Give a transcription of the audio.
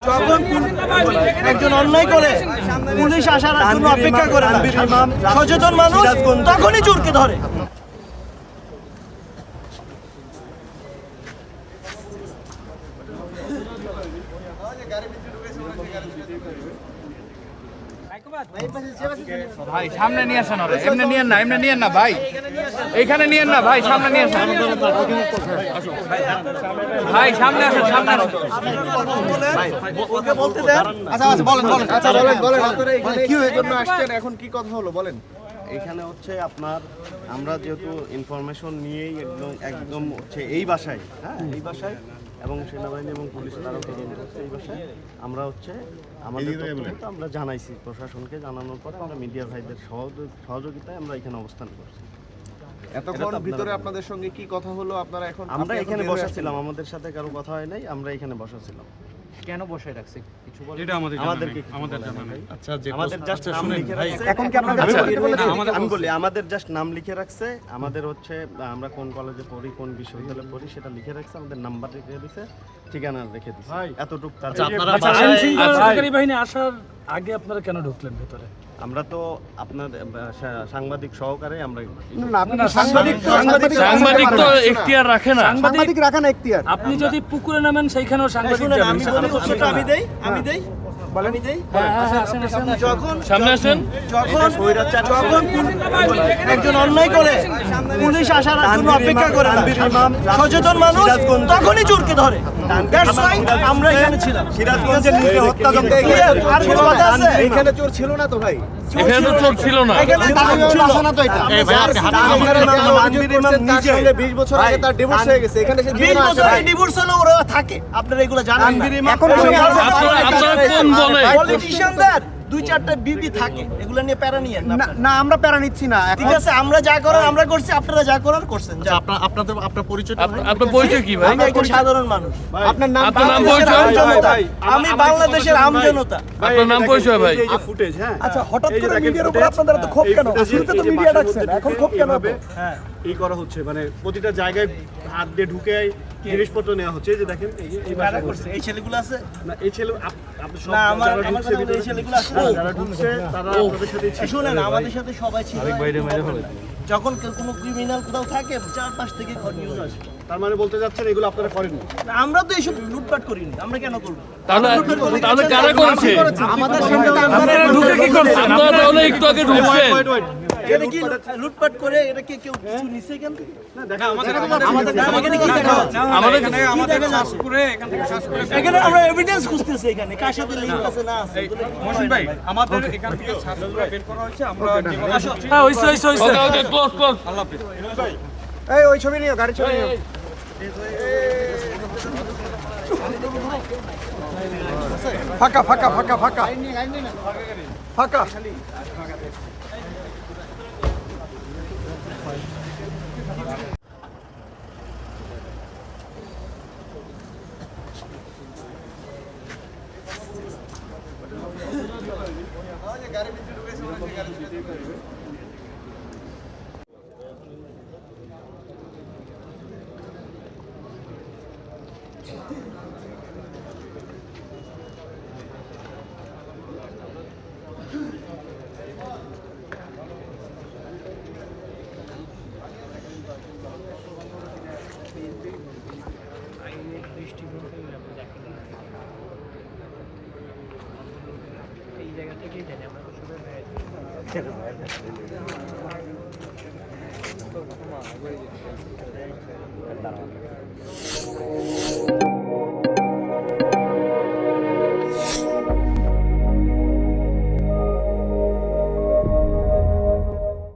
যখন একজন অন্যায় করে পুলিশ আসার জন্য অপেক্ষা করে না, সচেতন মানুষ তখনই চোরকে ধরে। ভাই সামনে নিয়ে আসেন, এমনি নিয়েন না ভাই, এইখানে নিয়েন না ভাই, সামনে নিয়ে আসেন ভাই, সামনে আসেন, সামনে আসেন। ওকে বলতে দেন। আচ্ছা বলেন কি হয়ে জন্য আসছেন, এখন কি কথা হলো বলেন। এখানে হচ্ছে আপনার আমরা যেহেতু ইনফরমেশন নিয়েই একদম হচ্ছে এই বাসায়, এই বাসায় এবং সেনাবাহিনী এবং পুলিশ তারাও তদন্ত করছে এই বাসায়। আমরা হচ্ছে আমাদের তথ্য আমরা জানাইছি প্রশাসনকে, জানানোর পরে আমরা মিডিয়া ভাইদের সহযোগিতায় আমরা এখানে অবস্থান করছি। এতক্ষণ ভিতরে আপনাদের সঙ্গে কি কথা হলো, আপনারা এখন আমরা এখানে বসাছিলাম, আমাদের সাথে কারো কথা হয় নাই, আমরা এখানে বসাছিলাম। কেন বসায় রাখছে কিছু বলেন? এটা আমাদের জানা নেই। আচ্ছা, আমাদের জাস্ট নাম লিখে রাখছে। এখন কি আপনাদের আমি বলি আমাদের জাস্ট নাম লিখে রাখছে, আমাদের হচ্ছে আমরা কোন কলেজে পড়ি, কোন বিশ্ববিদ্যালয়ে পড়ি সেটা লিখে রাখছে, আমাদের নাম্বার লিখে দিয়েছে, ঠিকানা রেখে দিয়েছে, এতটুকু। সরকারি বাহিনী আসার আগে আপনারা কেন ঢুকলেন ভেতরে? আমরা তো আপনার সাংবাদিক সহকারে আমরা সাংবাদিক তো এখতিয়ার রাখে না, সাংবাদিক রাখা না এখতিয়ার। আপনি যদি পুকুরে নামেন সেইখানেও সাংবাদিক যাবেন। আমি বলি উত্তরটা আমি দেই। যখন সামনে আসেন, যখন একজন অন্যায় করে পুলিশ আসার জন্য অপেক্ষা করে না, সচেতন মানুষ তখনই চোরকে ধরে। That's why আমরা এখানে ছিলাম। সিরাজগঞ্জের নিচে হত্যাযজ্ঞ আর কোনো কথা আছে? এখানে চোর ছিল না তো ভাই, এখানে তো চোর ছিল না। এখানে বাসা না তো এটা। তার সঙ্গে 20 বছর আগে তার ডিভোর্স হয়ে গেছে, এখানে সে 20 বছর আগে ডিভোর্স হলো, ওরা থাকে, আপনারা এগুলো জানেন না। এখন আপনারা কোন বলে? পলিটিশিয়ানদের 2-4টা বিবি থাকে, এগুলো নিয়ে প্যারা নিয়ে না আমরা প্যারা নিচ্ছি না। ঠিক আছে, আমরা যা করার আমরা করছি, আপনারা যা করার করছেন। আপনার পরিচয় আপনার পরিচয় কি ভাই? আমি একজন সাধারণ মানুষ, আপনার নাম আপনার নাম বাংলাদেশের পরিচয়? আমজনতা। আমি বাংলাদেশের আমজনতা। আপনার নাম পরিচয় ভাই? ফুটেজ, হ্যাঁ। আচ্ছা, হঠাৎ করে মিডিয়ার উপর আপনাদের এত ক্ষোভ কেন? শুরুতে তো মিডিয়া ডাকছেন, এখন ক্ষোভ কেন? হ্যাঁ, এই করা হচ্ছে, মানে প্রতিটা জায়গায় হাত দিয়ে ঢুকে জিনিসপত্র নেওয়া হচ্ছে। এই যে দেখেন, এই কারা করছে? এই ছেলেগুলো আছে না, এই ছেলে আপনি সব না, আমার যারা আমার ঢুকছে কথা হলো, এই ভিতরে, ছেলেগুলো আছে না? যারা ঢুকছে তারা আপনাদের সাথে শুনেন, আমাদের সাথে সবাই ছিল। যখন কোনো ক্রিমিনাল কোথাও থাকে, চারপাশ থেকে নিউজ আসে। তার মানে বলতে যাচ্ছেন এগুলো আপনারা করেননি। না, আমরা তো এইসব লুটপাট করিনি, আমরা কেন করবো? তাহলে কারা করেছে? আমাদের সঙ্গে আপনারা ঢুকে কি করছেন? আপনারা তাহলে একটু আগে ঢুকছেন। এটা কি লুটপাট করে এটা কি কেউ কিছু নিছে এখান থেকে? আমাদের এখানে আমরা এভিডেন্স খুঁজতেছি, এখানে কার সাথে লিংক আছে না আছে। ভাই আমাদের এখান থেকে ছাত্ররা বের করা হয়েছে, আমরা হ্যাঁ, হইছে। ওকে, ক্লোজ। এই ওই ছবি নিও, গাড়ি ছবি নিও। ফাঁকা ফাঁকা ফাঁকা ফাঁকা ফাঁকা। এই জায়গা থেকেই জানি আমরা তো সবাই